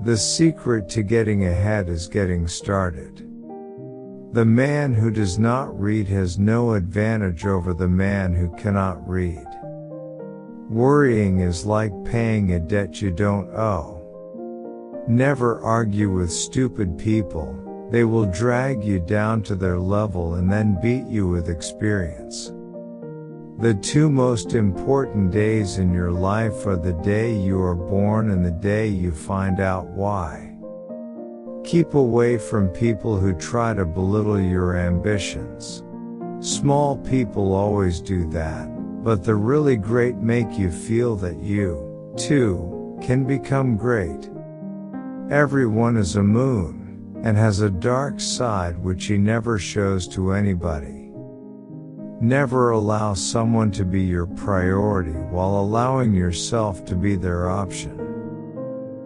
The secret to getting ahead is getting started. The man who does not read has no advantage over the man who cannot read. Worrying is like paying a debt you don't owe. Never argue with stupid people, they will drag you down to their level and then beat you with experience. The two most important days in your life are the day you are born and the day you find out why. Keep away from people who try to belittle your ambitions. Small people always do that, but the really great make you feel that you, too, can become great. Everyone is a moon, and has a dark side which he never shows to anybody. Never allow someone to be your priority while allowing yourself to be their option.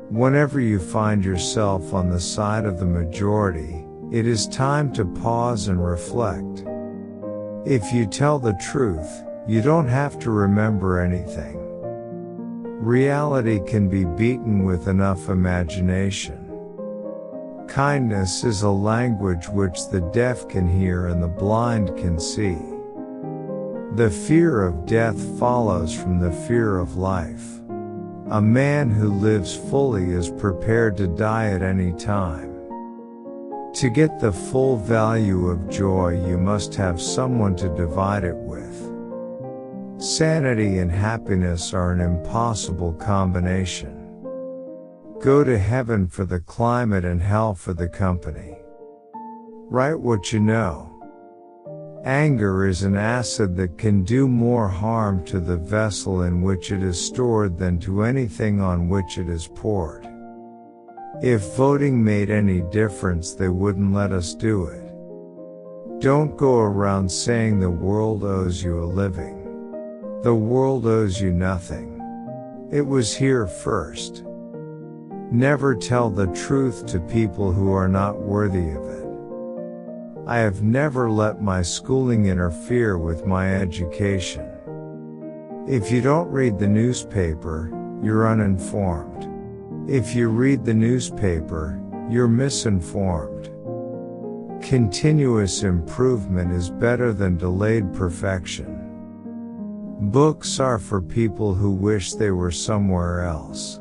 Whenever you find yourself on the side of the majority, it is time to pause and reflect. If you tell the truth, you don't have to remember anything. Reality can be beaten with enough imagination. Kindness is a language which the deaf can hear and the blind can see. The fear of death follows from the fear of life. A man who lives fully is prepared to die at any time. To get the full value of joy, you must have someone to divide it with. Sanity and happiness are an impossible combination. Go to heaven for the climate and hell for the company. Write what you know. Anger is an acid that can do more harm to the vessel in which it is stored than to anything on which it is poured. If voting made any difference, they wouldn't let us do it. Don't go around saying the world owes you a living. The world owes you nothing. It was here first. Never tell the truth to people who are not worthy of it. I have never let my schooling interfere with my education. If you don't read the newspaper, you're uninformed. If you read the newspaper, you're misinformed. Continuous improvement is better than delayed perfection. Books are for people who wish they were somewhere else.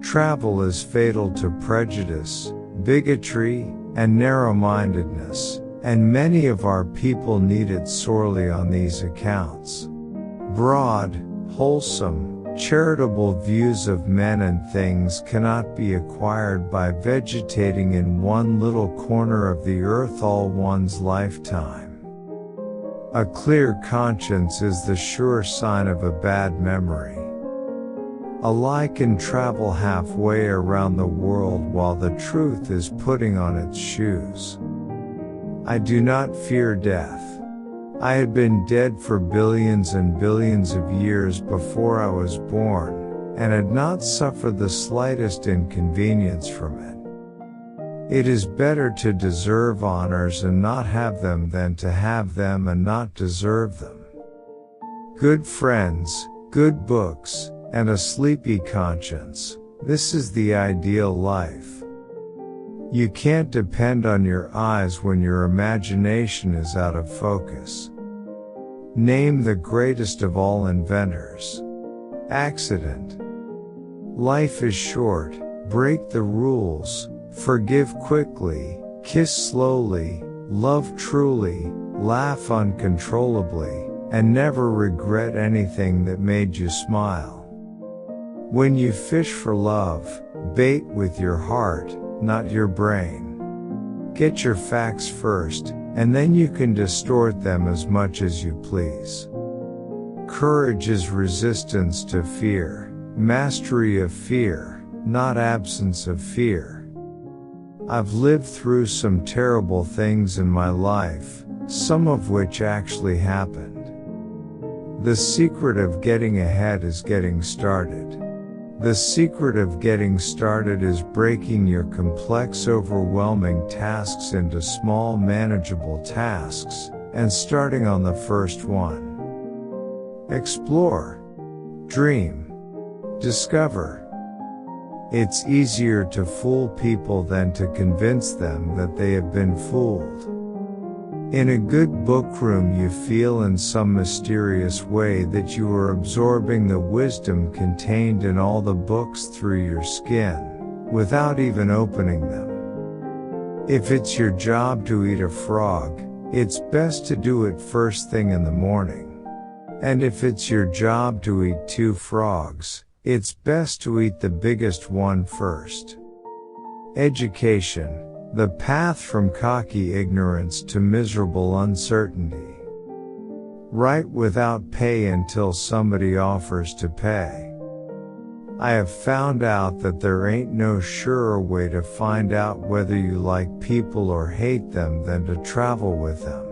Travel is fatal to prejudice, bigotry, and narrow-mindedness, and many of our people need it sorely on these accounts. Broad, wholesome, charitable views of men and things cannot be acquired by vegetating in one little corner of the earth all one's lifetime. A clear conscience is the sure sign of a bad memory. A lie can travel halfway around the world while the truth is putting on its shoes. I do not fear death. I had been dead for billions and billions of years before I was born, and had not suffered the slightest inconvenience from it. It is better to deserve honors and not have them than to have them and not deserve them. Good friends, good books, and a sleepy conscience, this is the ideal life. You can't depend on your eyes when your imagination is out of focus. Name the greatest of all inventors. Accident. Life is short, break the rules, forgive quickly, kiss slowly, love truly, laugh uncontrollably, and never regret anything that made you smile. When you fish for love, bait with your heart, not your brain. Get your facts first, and then you can distort them as much as you please. Courage is resistance to fear, mastery of fear, not absence of fear. I've lived through some terrible things in my life, some of which actually happened. The secret of getting ahead is getting started. The secret of getting started is breaking your complex, overwhelming tasks into small, manageable tasks, and starting on the first one. Explore. Dream. Discover. It's easier to fool people than to convince them that they have been fooled. In a good book room you feel in some mysterious way that you are absorbing the wisdom contained in all the books through your skin, without even opening them. If it's your job to eat a frog, it's best to do it first thing in the morning. And if it's your job to eat 2 frogs, it's best to eat the biggest one first. Education, the path from cocky ignorance to miserable uncertainty. Write without pay until somebody offers to pay. I have found out that there ain't no surer way to find out whether you like people or hate them than to travel with them.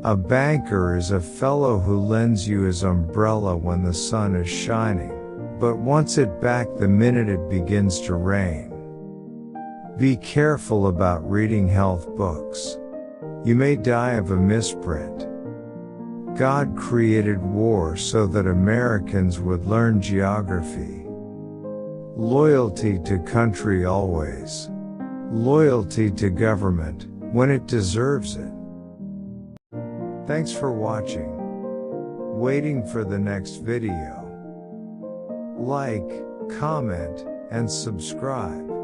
A banker is a fellow who lends you his umbrella when the sun is shining, but wants it back the minute it begins to rain. Be careful about reading health books. You may die of a misprint. God created war so that Americans would learn geography. Loyalty to country always. Loyalty to government, when it deserves it. Thanks for watching. Waiting for the next video. Like, comment, and subscribe.